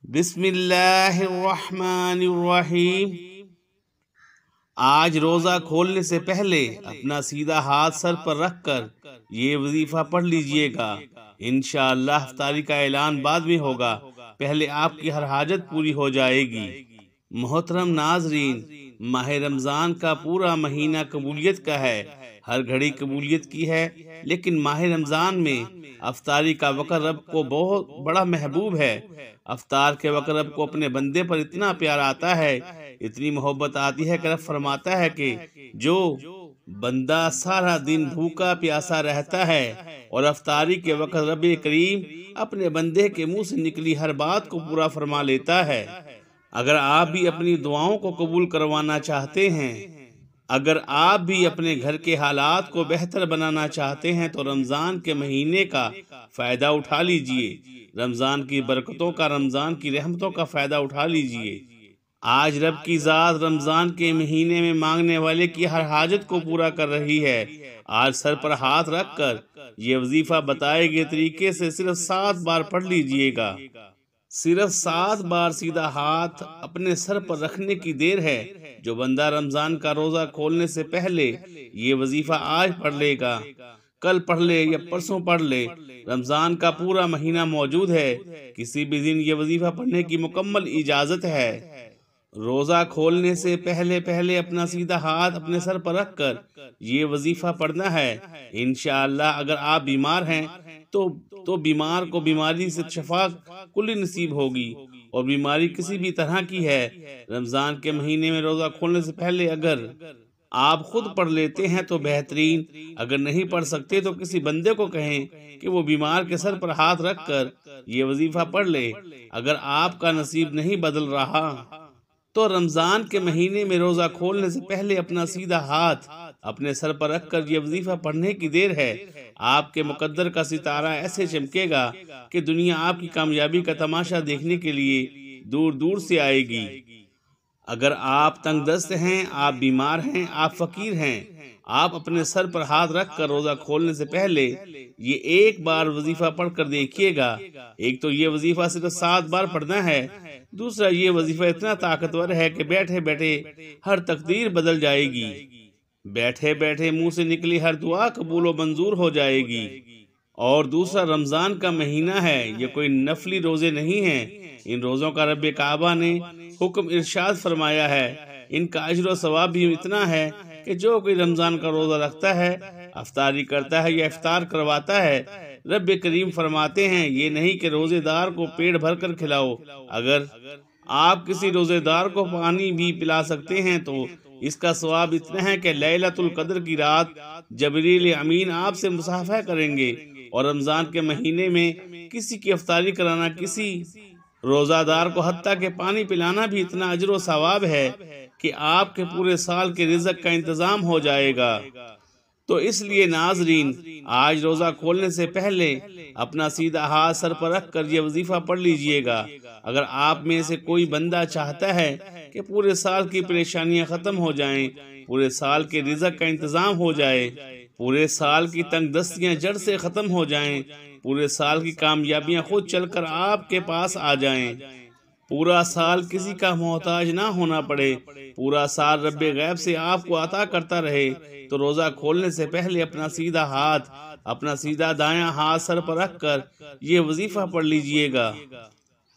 بسم اللہ الرحمن الرحیم۔ آج روزہ کھولنے سے پہلے اپنا سیدھا ہاتھ سر پر رکھ کر یہ وظیفہ پڑھ لیجئے گا۔ انشاءاللہ افطاری کا اعلان بعد میں ہوگا، پہلے آپ کی ہر حاجت پوری ہو جائے گی۔ محترم ناظرین، ماہ رمضان کا پورا مہینہ قبولیت کا ہے، ہر گھڑی قبولیت کی ہے، لیکن ماہ رمضان میں افطاری کا وقت رب کو بہت بڑا محبوب ہے۔ افطار کے وقت رب کو اپنے بندے پر اتنا پیار آتا ہے، اتنی محبت آتی ہے کہ رب فرماتا ہے کہ جو بندہ سارا دن بھوکا پیاسا رہتا ہے اور افطاری کے وقت رب کریم اپنے بندے کے منہ سے نکلی ہر بات کو پورا فرما لیتا ہے۔ اگر آپ بھی اپنی دعاؤں کو قبول کروانا چاہتے ہیں، اگر آپ بھی اپنے گھر کے حالات کو بہتر بنانا چاہتے ہیں تو رمضان کے مہینے کا فائدہ اٹھا لیجئے، رمضان کی برکتوں کا، رمضان کی رحمتوں کا فائدہ اٹھا لیجئے۔ آج رب کی ذات رمضان کے مہینے میں مانگنے والے کی ہر حاجت کو پورا کر رہی ہے۔ آج سر پر ہاتھ رکھ کر یہ وظیفہ بتائے گئے طریقے سے صرف 7 بار پڑھ لیجئے گا۔ صرف 7 بار سیدھا ہاتھ اپنے سر پر رکھنے کی دیر ہے۔ جو بندہ رمضان کا روزہ کھولنے سے پہلے یہ وظیفہ آج پڑھ لے گا، کل پڑھ لے یا پرسوں پڑھ لے، رمضان کا پورا مہینہ موجود ہے، کسی بھی دن یہ وظیفہ پڑھنے کی مکمل اجازت ہے۔ روزہ کھولنے سے پہلے اپنا سیدھا ہاتھ اپنے سر پر رکھ کر یہ وظیفہ پڑھنا ہے۔ انشاءاللہ اگر آپ بیمار ہیں تو بیمار کو بیماری سے شفا کلی نصیب ہوگی، اور بیماری کسی بھی طرح کی ہے، رمضان کے مہینے میں روزہ کھولنے سے پہلے اگر آپ خود پڑھ لیتے ہیں تو بہترین، اگر نہیں پڑھ سکتے تو کسی بندے کو کہیں کہ وہ بیمار کے سر پر ہاتھ رکھ کر یہ وظیفہ پڑھ لے۔ اگر آپ کا نصیب نہیں بدل رہا تو رمضان کے مہینے میں روزہ کھولنے سے پہلے اپنا سیدھا ہاتھ اپنے سر پر رکھ کر یہ وظیفہ پڑھنے کی دیر ہے۔ آپ کے مقدر کا ستارہ ایسے چمکے گا کہ دنیا آپ کی کامیابی کا تماشا دیکھنے کے لیے دور دور سے آئے گی۔ اگر آپ تنگ دست ہیں، آپ بیمار ہیں، آپ فقیر ہیں، آپ اپنے سر پر ہاتھ رکھ کر روزہ کھولنے سے پہلے یہ 1 بار وظیفہ پڑھ کر دیکھیے گا۔ ایک تو یہ وظیفہ صرف 7 بار پڑھنا ہے، دوسرا یہ وظیفہ اتنا طاقتور ہے کہ بیٹھے بیٹھے ہر تقدیر بدل جائے گی، بیٹھے بیٹھے منہ سے نکلی ہر دعا قبول و منظور ہو جائے گی۔ اور دوسرا رمضان کا مہینہ ہے، یہ کوئی نفلی روزے نہیں ہیں، ان روزوں کا رب کعبہ نے حکم ارشاد فرمایا ہے، ان کا اجر و ثواب بھی اتنا ہے کہ جو کوئی رمضان کا روزہ رکھتا ہے، افطاری کرتا ہے یا افطار کرواتا ہے، رب کریم فرماتے ہیں یہ نہیں کہ روزے دار کو پیٹ بھر کر کھلاؤ، اگر آپ کسی روزے دار کو پانی بھی پلا سکتے ہیں تو اس کا ثواب اتنا ہے کہ لیلۃ القدر کی رات جبریل امین آپ سے مصافحہ کریں گے۔ اور رمضان کے مہینے میں کسی کی افطاری کرانا، کسی روزہ دار کو حتیٰ کہ پانی پلانا بھی اتنا اجر و ثواب ہے کہ آپ کے پورے سال کے رزق کا انتظام ہو جائے گا۔ تو اس لیے ناظرین، آج روزہ کھولنے سے پہلے اپنا سیدھا ہاتھ سر پر رکھ کر یہ وظیفہ پڑھ لیجئے گا۔ اگر آپ میں سے کوئی بندہ چاہتا ہے کہ پورے سال کی پریشانیاں ختم ہو جائیں، پورے سال کے رزق کا انتظام ہو جائے، پورے سال کی تنگ دستیاں جڑ سے ختم ہو جائیں، پورے سال کی کامیابیاں خود چل کر آپ کے پاس آ جائیں، پورا سال کسی کا محتاج نہ ہونا پڑے، پورا سال رب غیب سے آپ کو عطا کرتا رہے، تو روزہ کھولنے سے پہلے اپنا سیدھا ہاتھ، اپنا سیدھا دایاں ہاتھ سر پر رکھ کر یہ وظیفہ پڑھ لیجئے گا۔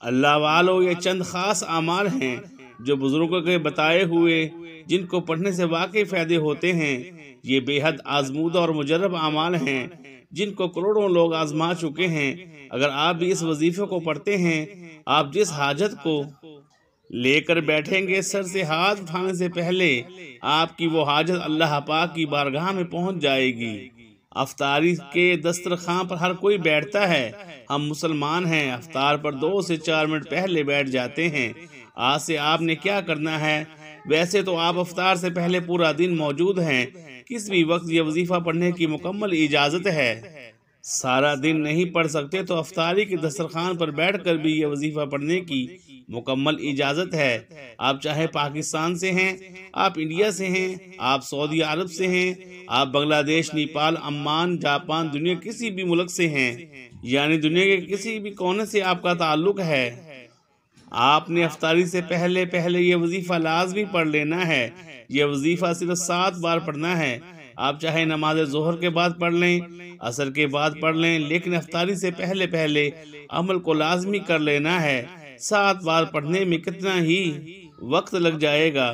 اللہ والو، یہ چند خاص اعمال ہیں جو بزرگوں کے بتائے ہوئے، جن کو پڑھنے سے واقعی فائدے ہوتے ہیں۔ یہ بے حد آزمودہ اور مجرب اعمال ہیں جن کو کروڑوں لوگ آزما چکے ہیں۔ اگر آپ بھی اس وظیفے کو پڑھتے ہیں، آپ جس حاجت کو لے کر بیٹھیں گے، سر سے ہاتھ اٹھانے سے پہلے آپ کی وہ حاجت اللہ پاک کی بارگاہ میں پہنچ جائے گی۔ افطاری کے دسترخوان پر ہر کوئی بیٹھتا ہے، ہم مسلمان ہیں، افطار پر 2 سے 4 منٹ پہلے بیٹھ جاتے ہیں۔ آج سے آپ نے کیا کرنا ہے؟ ویسے تو آپ افطار سے پہلے پورا دن موجود ہیں، کس بھی وقت یہ وظیفہ پڑھنے کی مکمل اجازت ہے۔ سارا دن نہیں پڑھ سکتے تو افطاری کے دسترخوان پر بیٹھ کر بھی یہ وظیفہ پڑھنے کی مکمل اجازت ہے۔ آپ چاہے پاکستان سے ہیں، آپ انڈیا سے ہیں، آپ سعودی عرب سے ہیں، آپ بنگلہ دیش، نیپال، عمان، جاپان، دنیا کسی بھی ملک سے ہیں، یعنی دنیا کے کسی بھی کونے سے آپ کا تعلق ہے، آپ نے افطاری سے پہلے یہ وظیفہ لازمی پڑھ لینا ہے۔ یہ وظیفہ صرف 7 بار پڑھنا ہے۔ آپ چاہے نماز ظہر کے بعد پڑھ لیں، عصر کے بعد پڑھ لیں، لیکن افطاری سے پہلے عمل کو لازمی کر لینا ہے۔ 7 بار پڑھنے میں کتنا ہی وقت لگ جائے گا۔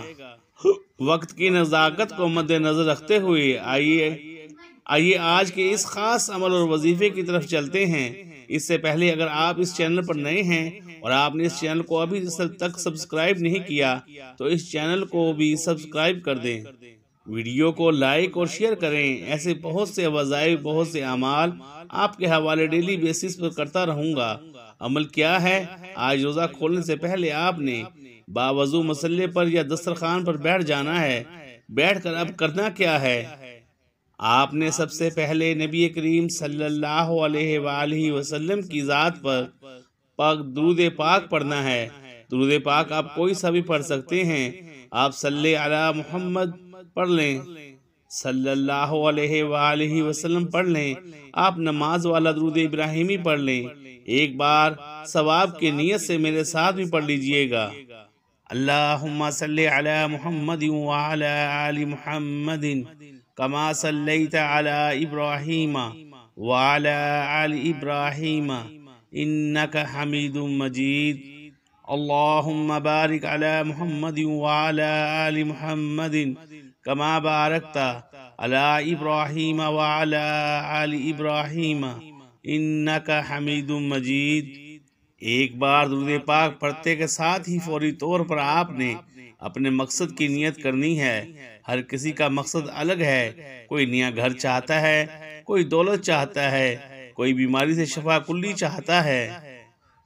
وقت کی نزاکت کو مد نظر رکھتے ہوئے آئیے آج کے اس خاص عمل اور وظیفے کی طرف چلتے ہیں۔ اس سے پہلے اگر آپ اس چینل پر نئے ہیں اور آپ نے اس چینل کو ابھی تک سبسکرائب نہیں کیا تو اس چینل کو بھی سبسکرائب کر دیں، ویڈیو کو لائک اور شیئر کریں۔ ایسے بہت سے وظائف، بہت سے اعمال آپ کے حوالے ڈیلی بیسس پر کرتا رہوں گا۔ عمل کیا ہے؟ آج روزہ کھولنے سے پہلے آپ نے باوضو مسلے پر یا دسترخوان پر بیٹھ جانا ہے۔ بیٹھ کر اب کرنا کیا ہے؟ آپ نے سب سے پہلے نبی کریم صلی اللہ علیہ وآلہ وسلم کی ذات پر درود پاک پڑھنا ہے۔ درود پاک آپ کوئی سا بھی پڑھ سکتے ہیں۔ آپ صلی علی محمد پڑھ لیں، صلی اللہ علیہ وآلہ وسلم پڑھ لیں۔ آپ نماز والا درود ابراہیمی پڑھ لیں۔ ایک بار ثواب کی نیت سے میرے ساتھ بھی پڑھ لیجئے گا۔ اللہم صلی علی محمد وعلی آل محمد کما صلیت علی ابراہیم وعلی آل ابراہیم انکا حمید مجید۔ اللہم بارک علی محمد وعلی آل محمد کما بارکت علی ابراہیم وعلی آل ابراہیم انکا حمید مجید۔ ایک بار درود پاک پڑھتے کے ساتھ ہی فوری طور پر آپ نے اپنے مقصد کی نیت کرنی ہے۔ ہر کسی کا مقصد الگ ہے۔ کوئی نیا گھر چاہتا ہے، کوئی دولت چاہتا ہے، کوئی بیماری سے شفا کلی چاہتا ہے،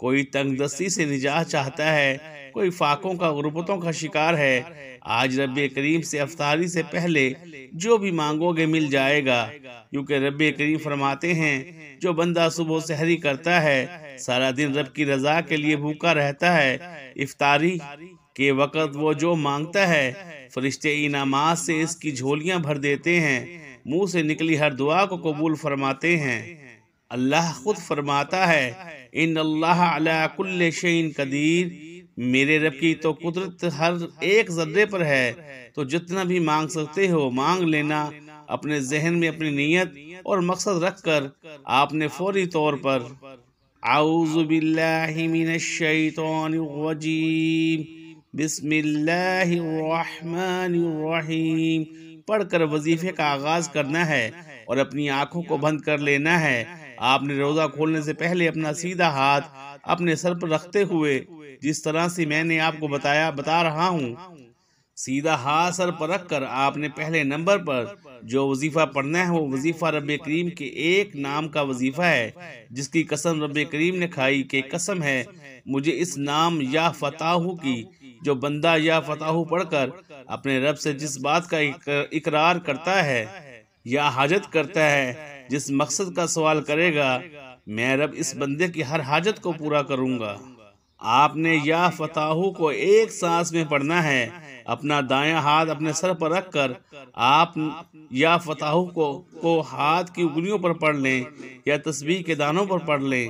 کوئی تنگ دستی سے نجات چاہتا ہے، کوئی فاقوں کا غربتوں کا شکار ہے۔ آج رب کریم سے افطاری سے پہلے جو بھی مانگو گے مل جائے گا، کیونکہ رب کریم فرماتے ہیں جو بندہ صبح سحری کرتا ہے سارا دن رب کی رضا کے لیے بھوکا رہتا ہے، افطاری کے وقت وہ جو مانگتا ہے فرشتے انعامات سے اس کی جھولیاں بھر دیتے ہیں، منہ سے نکلی ہر دعا کو قبول فرماتے ہیں۔ اللہ خود فرماتا ہے ان اللہ علی کل شیء قدیر، میرے رب کی تو قدرت ہر ایک ذرے پر ہے، تو جتنا بھی مانگ سکتے ہو مانگ لینا۔ اپنے ذہن میں اپنی نیت اور مقصد رکھ کر آپ نے فوری طور پر اعوذ باللہ من الشیطان الرجیم بسم اللہ الرحمن الرحیم پڑھ کر وظیفے کا آغاز کرنا ہے اور اپنی آنکھوں کو بند کر لینا ہے۔ آپ نے روزہ کھولنے سے پہلے اپنا سیدھا ہاتھ اپنے سر پر رکھتے ہوئے جس طرح سے میں نے آپ کو بتا رہا ہوں، سیدھا ہاتھ سر پر رکھ کر آپ نے پہلے نمبر پر جو وظیفہ پڑھنا ہے وہ وظیفہ رب کریم کے ایک نام کا وظیفہ ہے، جس کی قسم رب کریم نے کھائی کہ قسم ہے مجھے اس نام یا فتاح کی، جو بندہ یا فتاح پڑھ کر اپنے رب سے جس بات کا اقرار کرتا ہے یا حاجت کرتا ہے، جس مقصد کا سوال کرے گا، میں رب اس بندے کی ہر حاجت کو پورا کروں گا۔ آپ نے یا فتاح کو ایک سانس میں پڑھنا ہے۔ اپنا دایاں ہاتھ اپنے سر پر رکھ کر آپ یا فتاح کو ہاتھ کی انگلیوں پر پڑھ لیں یا تسبیح کے دانوں پر پڑھ لیں۔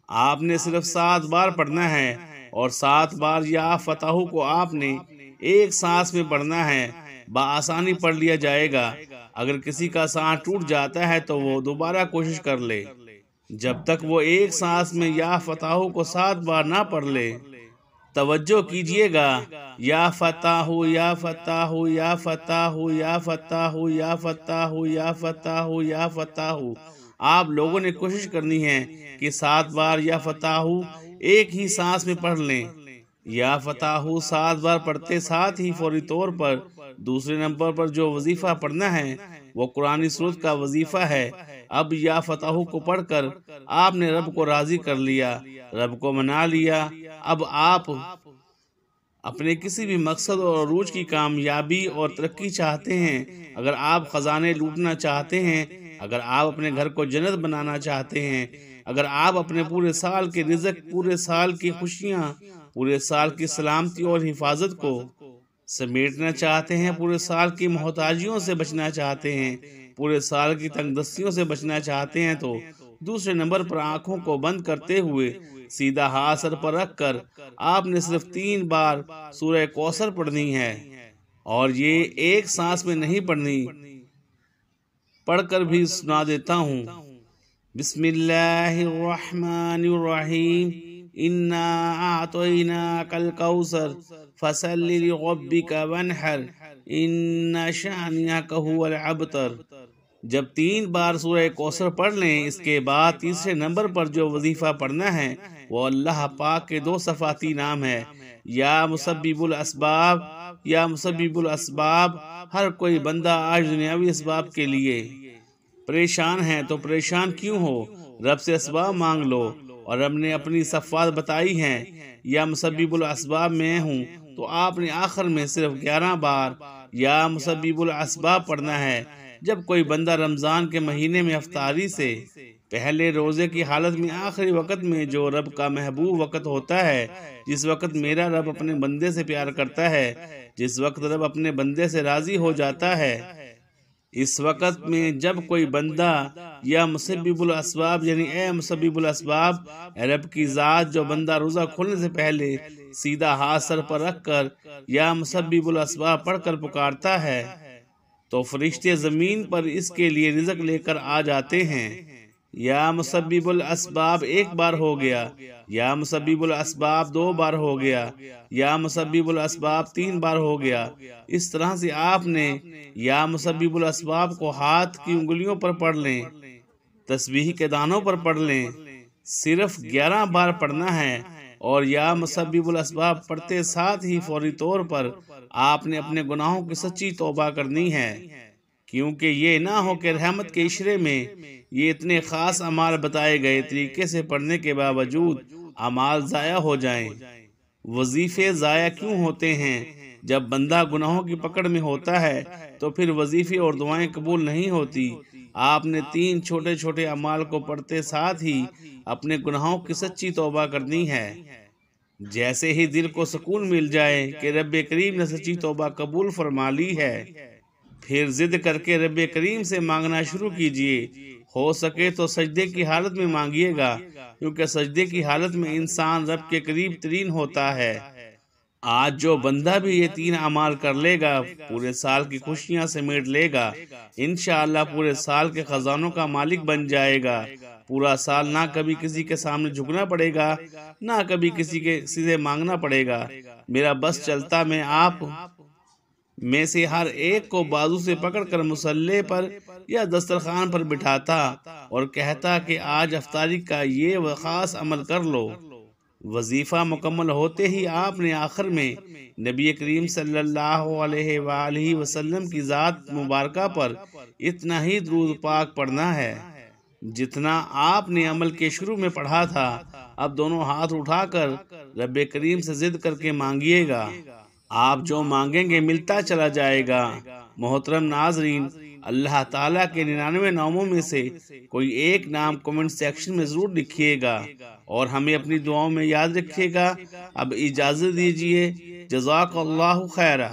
آپ نے صرف 7 بار پڑھنا ہے اور 7 بار یا فتاح کو آپ نے ایک سانس میں پڑھنا ہے۔ بآسانی پڑھ لیا جائے گا۔ اگر کسی کا سانس ٹوٹ جاتا ہے تو وہ دوبارہ کوشش کر لے، جب تک وہ ایک سانس میں یا فتاح کو 7 بار نہ پڑھ لے۔ توجہ کیجئے گا، یا فتاح یا فتاح یا فتاح یا فتاح یا فتاح یا فتاح یا فتاح۔ آپ لوگوں نے کوشش کرنی ہے کہ 7 بار یا فتاح ایک ہی سانس میں پڑھ لیں۔ یا فتاح 7 بار پڑھتے ساتھ ہی فوری طور پر دوسرے نمبر پر جو وظیفہ پڑھنا ہے وہ قرآن سورت کا وظیفہ ہے۔ اب یا فتاح کو پڑھ کر آپ نے رب کو راضی کر لیا، رب کو منا لیا۔ اب آپ اپنے کسی بھی مقصد اور عروج کی کامیابی اور ترقی چاہتے ہیں، اگر آپ خزانے لوٹنا چاہتے ہیں، اگر آپ اپنے گھر کو جنت بنانا چاہتے ہیں، اگر آپ اپنے پورے سال کے رزق، پورے سال کی خوشیاں، پورے سال کی سلامتی اور حفاظت کو سمیٹنا چاہتے ہیں، پورے سال کی محتاجیوں سے بچنا چاہتے ہیں، پورے سال کی تنگ دستیوں سے بچنا چاہتے ہیں، تو دوسرے نمبر پر آنکھوں کو بند کرتے ہوئے سیدھا ہاتھ سر پر رکھ کر آپ نے صرف 3 بار سورہ کوثر پڑھنی ہے، اور یہ ایک سانس میں نہیں پڑھنی، پڑھ کر بھی سنا دیتا ہوں۔ بسم اللہ الرحمن الرحیم، انا اعطیناک الکوثر فصل لربک وانحر ان شانئک هو الابتر۔ جب 3 بار سورہ کوثر پڑھ لیں، اس کے بعد تیسرے نمبر پر جو وظیفہ پڑھنا ہے وہ اللہ پاک کے 2 صفاتی نام ہے، یا مسبب الاسباب، یا مسبب الاسباب۔ ہر کوئی بندہ آج دنیاوی اسباب کے لیے پریشان ہے، تو پریشان کیوں ہو؟ رب سے اسباب مانگ لو، اور رب نے اپنی صفات بتائی ہیں۔ یا مسبب الاسباب میں ہوں، تو آپ نے آخر میں صرف 11 بار یا مسبب الاسباب پڑھنا ہے۔ جب کوئی بندہ رمضان کے مہینے میں افطاری سے پہلے روزے کی حالت میں آخری وقت میں، جو رب کا محبوب وقت ہوتا ہے، جس وقت میرا رب اپنے بندے سے پیار کرتا ہے، جس وقت رب اپنے بندے سے راضی ہو جاتا ہے، اس وقت میں جب کوئی بندہ یا مسبب الاسباب یعنی اے مسبب الاسباب، اے رب کی ذات، جو بندہ روزہ کھولنے سے پہلے سیدھا ہاتھ سر پر رکھ کر یا مسبب الاسباب پڑھ کر پکارتا ہے، تو فرشتے زمین پر اس کے لیے رزق لے کر آ جاتے ہیں۔ یا مسبب الاسباب 1 بار ہو گیا، یا مسبب الاسباب 2 بار ہو گیا، یا مسبب الاسباب 3 بار ہو گیا۔ اس طرح سے آپ نے یا مسبب الاسباب کو ہاتھ کی انگلیوں پر پڑھ لیں، تسبیح کے دانوں پر پڑھ لیں، صرف 11 بار پڑھنا ہے، اور یا مسبب الاسباب پڑھتے ساتھ ہی فوری طور پر آپ نے اپنے گناہوں کی سچی توبہ کرنی ہے، کیونکہ یہ نہ ہو کہ رحمت کے عشرے میں یہ اتنے خاص اعمال بتائے گئے طریقے سے پڑھنے کے باوجود اعمال ضائع ہو جائیں۔ وظیفے ضائع کیوں ہوتے ہیں؟ جب بندہ گناہوں کی پکڑ میں ہوتا ہے تو پھر وظیفے اور دعائیں قبول نہیں ہوتی۔ آپ نے 3 چھوٹے چھوٹے اعمال کو پڑھتے ساتھ ہی اپنے گناہوں کی سچی توبہ کرنی ہے۔ جیسے ہی دل کو سکون مل جائے کہ رب کریم نے سچی توبہ قبول فرما لی ہے، پھر ضد کر کے رب کریم سے مانگنا شروع کیجئے۔ ہو سکے تو سجدے کی حالت میں مانگیے گا، کیونکہ سجدے کی حالت میں انسان رب کے قریب ترین ہوتا ہے۔ آج جو بندہ بھی یہ 3 اعمال کر لے گا، پورے سال کی خوشیاں سمیٹ لے گا، انشاءاللہ پورے سال کے خزانوں کا مالک بن جائے گا۔ پورا سال نہ کبھی کسی کے سامنے جھکنا پڑے گا، نہ کبھی کسی کے سیدھے مانگنا پڑے گا۔ میرا بس چلتا میں آپ میں سے ہر ایک کو بازو سے پکڑ کر مصلی پر یا دسترخوان پر بٹھاتا اور کہتا کہ آج افطاری کا یہ خاص عمل کر لو۔ وظیفہ مکمل ہوتے ہی آپ نے آخر میں نبی کریم صلی اللہ علیہ وآلہ وسلم کی ذات مبارکہ پر اتنا ہی درود پاک پڑھنا ہے جتنا آپ نے عمل کے شروع میں پڑھا تھا۔ اب دونوں ہاتھ اٹھا کر رب کریم سے ضد کر کے مانگیے گا، آپ جو مانگیں گے ملتا چلا جائے گا۔ محترم ناظرین، اللہ تعالیٰ کے 99 ناموں میں سے کوئی ایک نام کمنٹ سیکشن میں ضرور لکھیے گا اور ہمیں اپنی دعاؤں میں یاد رکھیے گا۔ اب اجازت دیجیے، جزاک اللہ خیرہ۔